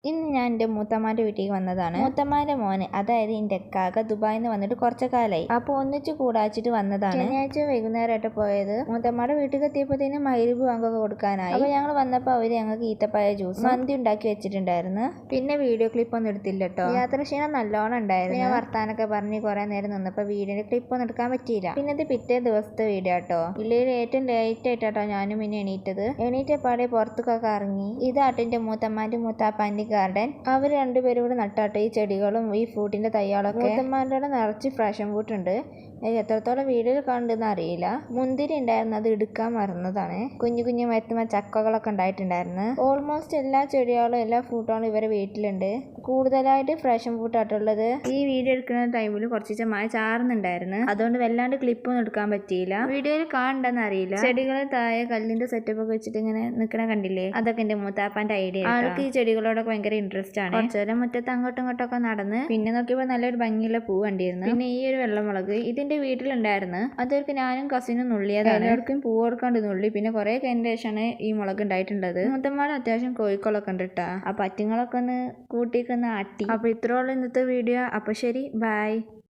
ഇന്ന് ഞാൻ എൻ്റെ മൂത്തമ്മാൻ്റെ വീട്ടിലേക്ക് വന്നതാണ്. മൂത്തമ്മാൻ്റെ മോന്, അതായത് എൻ്റെ കാക്ക ദുബായിൽ നിന്ന് വന്നിട്ട് കുറച്ച് കാലമായി. അപ്പോൾ ഒന്നിച്ച് കൂടാച്ചിട്ട് വന്നതാണ്. ശനിയാഴ്ച വൈകുന്നേരമായിട്ട് പോയത്. മൂത്തമ്മാരുടെ വീട്ടിൽ എത്തിയപ്പോഴത്തേന് മഗ്‌രിബ് ബാങ്കൊക്കെ കൊടുക്കാനായി. അപ്പോൾ ഞങ്ങൾ വന്നപ്പോൾ അവർ ഞങ്ങൾക്ക് ഈത്തപ്പഴ ജ്യൂസ് മന്തി ഉണ്ടാക്കി വെച്ചിട്ടുണ്ടായിരുന്നു. പിന്നെ വീഡിയോ ക്ലിപ്പൊന്നും എടുത്തില്ല കേട്ടോ. യാത്രാക്ഷീണം നല്ലോണം ഉണ്ടായിരുന്നു. ഞാൻ വർത്താനൊക്കെ പറഞ്ഞ് കുറേ നേരം നിന്നപ്പോൾ വീഡിയോയുടെ ക്ലിപ്പൊന്നും എടുക്കാൻ പറ്റിയില്ല. പിന്നെ ഇത് പിറ്റേ ദിവസത്തെ വീഡിയോ കേട്ടോ. ഇല്ലെങ്കിൽ ഏറ്റവും ലേറ്റ് ആയിട്ടാട്ടോ ഞാനും പിന്നെ എണീറ്റപ്പാടെ പുറത്തൊക്കെ ഇറങ്ങി. ഇതാട്ടോ എൻ്റെ മൂത്തമ്മാൻ്റെ മൂത്താപ്പാൻ്റെ ഗാർഡൻ. അവർ രണ്ടുപേരും കൂടെ നട്ടാട്ടെ ഈ ചെടികളും ഈ ഫ്രൂട്ടിന്റെ തയ്യാളൊക്കെ. മൂത്തമ്മാരുടെ നിറച്ച് ഫ്രാഷൻ ഫ്രൂട്ട് ഉണ്ട്. എത്രത്തോളം വീഡിയോയിൽ കണ്ടെന്ന് അറിയില്ല. മുന്തിരി ഉണ്ടായിരുന്നു, അത് എടുക്കാൻ മറന്നതാണ്. കുഞ്ഞു കുഞ്ഞു മരത്തുമ്മ ചക്കകളൊക്കെ ഉണ്ടായിട്ടുണ്ടായിരുന്നു. ഓൾമോസ്റ്റ് എല്ലാ ചെടികളും എല്ലാ ഫ്രൂട്ടുകളും ഇവരെ വീട്ടിലുണ്ട്. കൂടുതലായിട്ട് ഫ്രാഷൻ ഫ്രൂട്ട് ആയിട്ടുള്ളത്. ഈ വീഡിയോ എടുക്കുന്ന ടൈമിൽ കുറച്ച് മഴ ചാറുന്നുണ്ടായിരുന്നു. അതുകൊണ്ട് വല്ലാണ്ട് ക്ലിപ്പൊന്നും എടുക്കാൻ പറ്റിയില്ല. വീഡിയോയിൽ കാണണ്ടെന്ന് അറിയില്ല. ചെടികളെ താഴെ കല്ലിന്റെ സെറ്റപ്പ് ഒക്കെ വെച്ചിട്ട് ഇങ്ങനെ നിൽക്കണ കണ്ടില്ലേ? അതൊക്കെ എൻ്റെ മൂത്താപ്പാന്റെ ഐഡിയ. ആൾക്ക് ഈ ചെടികളോടൊക്കെ ഭയങ്കര ഇൻട്രസ്റ്റ് ആണ്. കുറച്ചേരം മുറ്റത്ത് അങ്ങോട്ടും ഇങ്ങോട്ടൊക്കെ നടന്ന് പിന്നെ നോക്കിയപ്പോൾ നല്ലൊരു ഭംഗിയുള്ള പൂ കണ്ടിരുന്നു. പിന്നെ ഈ ഒരു വെള്ളമുളക് ഇതിന്റെ വീട്ടിലുണ്ടായിരുന്നു. അതൊക്കെ ഞാനും കസിനും നുള്ളിയതാണ്. എല്ലാവർക്കും പൂ കൊടുക്കാണ്ട് നുള്ളി. പിന്നെ കുറെ കഴിഞ്ഞ ശേഷമാണ് ഈ മുളക് ഉണ്ടായിട്ടുള്ളത്. മൂത്തമ്മാട് അത്യാവശ്യം കോഴിക്കോളൊക്കെ ഉണ്ട് കേട്ടാ. ആ പറ്റുങ്ങളൊക്കെ ഒന്ന് കൂട്ടിയൊക്കെ ഒന്ന് ആട്ടി. അപ്പൊ ഇത്രയുള്ള ഇന്നത്തെ വീഡിയോ. അപ്പൊ ശരി, ബൈ.